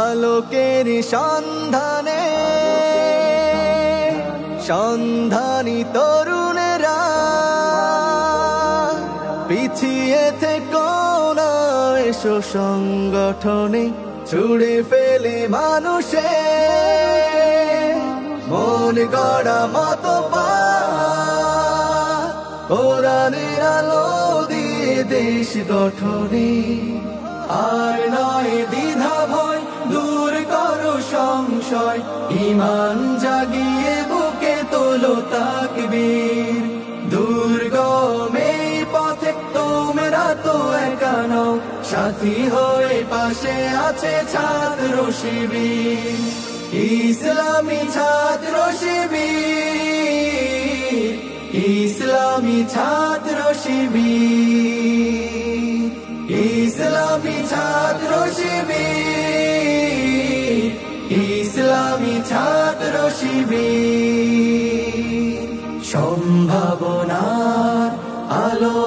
আলোকের সন্ধানে সন্ধানী তরুণেরা পিছিয়ে থেকো না, এসো সংগঠনে ছুড়ে ফেলে মানুষে মন গড়া মতো কোরআনের আলো দিয়ে দেশ গঠনে। আর নয় দ্বিধা ভয়, দূর করো সংশয়, ঈমান জাগিয়ে বুকে তোলো তাকবীর। দুর্গম এই পথে তোমরা তো একা নও, সাথী হয়ে পাশে আছে ছাত্র শিবির, ইসলামী ছাত্র শিবির, ইসলামী ছাত্র শিবির, ইসলামী ছাত্র শিবির, ইসলামী ছাত্র শিবির। সম্ভাবনার আলো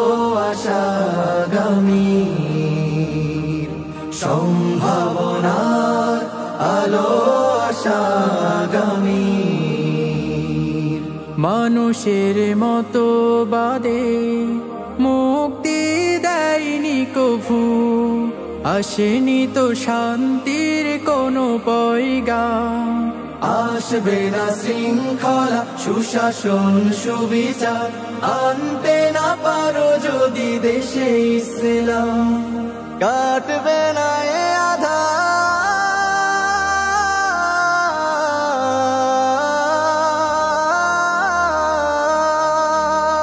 আশাগামীর, সম্ভাবনার আলো আশাগামীর। মানুষের মতবাদে মুক্তি দেয়নি কভু, আসেনি তো শান্তির কোনো পয়গাম। আসবে না শৃঙ্খলা, সুশাসন, সুবিচার, আনতে না পারো যদি দেশে ইসলাম। কাটবে না এ আধার,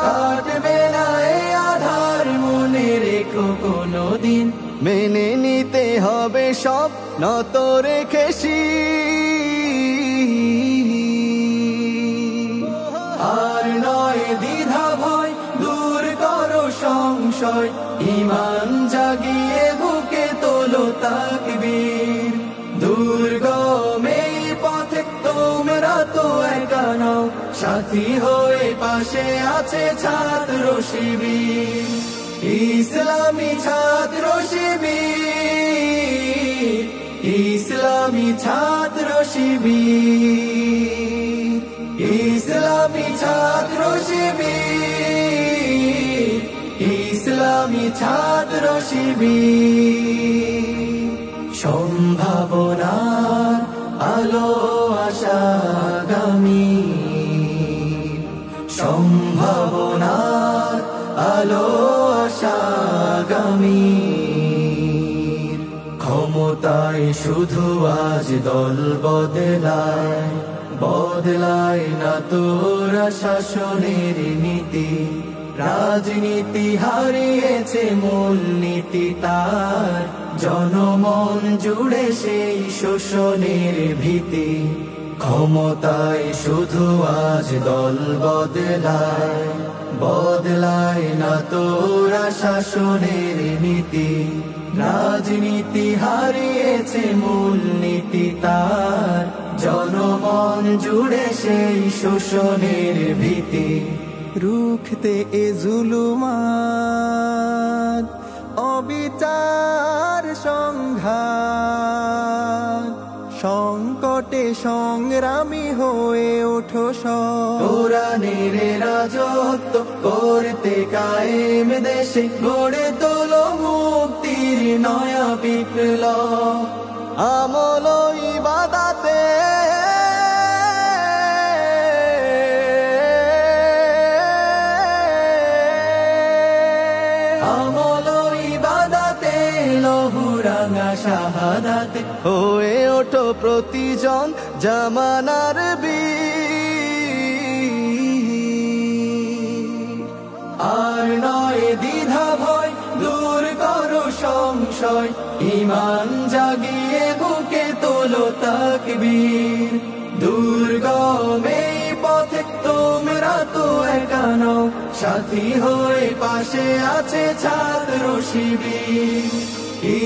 কাটবে না এ আধার, মনে রেখো কোনদিন মেনে নিতে হবে সব নত রেখে আর নয় দ্বিধা ভয়, দূর করো সংশয়, ঈমান জাগিয়ে বুকে তোলো তাকবীর। দুর্গম এই পথে তোমরা তো একা নও, সাথী হয়ে পাশে আছে ছাত্র শিবির, ইসলামী ছাত্র শিবির, ইসলামী ছাত্র শিবির, ইসলামী ছাত্র শিবির, ইসলামী ছাত্র শিবির। সম্ভাবনার আলো আশাগামীর, সম্ভাবনার আলো আশাগামীর। ক্ষমতায় শুধু আজ দল বদলায়, বদলায় না তোরা শাসনের নীতি। রাজনীতি হারিয়েছে মূলনীতি তার, জনমন জুড়ে সেই শোষণের ভীতি। ক্ষমতায় শুধু আজ দল বদলায়, বদলায় না তোরা শাসনের নীতি। রাজনীতি হারিয়েছে মূলনীতি তার, জনমন জুড়ে সেই শোষণের ভীতি। রুখতে এ জুলুমাত, অবিচার সংঘাত, সংকটে সংগ্রামী হয়ে ওঠো সব। কোরআনের রাজত্ব করতে কায়েম দেশে, গড়ে তোলো মুক্তির নয়া বিপ্লব। আমল ইবাদতে আমল ইবাদতে, লহুরাঙা শাহাদাতে হয়ে ওঠো প্রতিজন জামানার বীর। আর নয় দ্বিধা ভয়, দূর করো সংশয়, ঈমান জাগিয়ে বুকে তোলো তাকবীর। দুর্গম এই পথে তোমরা তো একা নও, সাথী হয়ে পাশে আছে ছাত্র শিবির,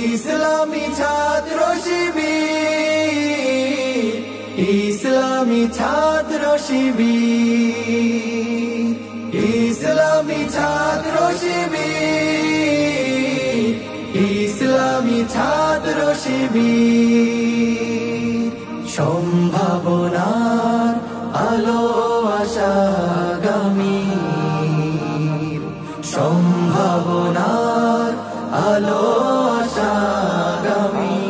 ইসলামী ছাত্র শিবির, ইসলামী ছাত্র শিবির, ইসলামী ছাত্র শিবির, ছাত্র শিবির সম্ভাবনার আলো আশাগামী সম্ভাবনার আলো আশাগামী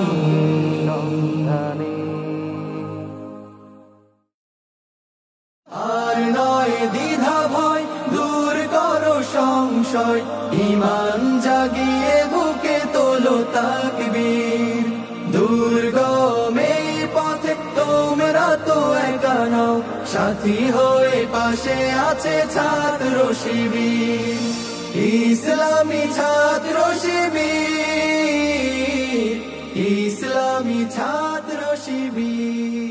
আর নয় দ্বিধা ভয় দূর করো সংশয় ঈমান জাগিয়ে বুকে তোলো তাকবীর দুর্গমে পথে তোমরা তো একা নও সাথী হয়ে পাশে আছে ছাত্র শিবির ইসলামী ছাত্র শিবির ইসলামী ছাত্র শিবির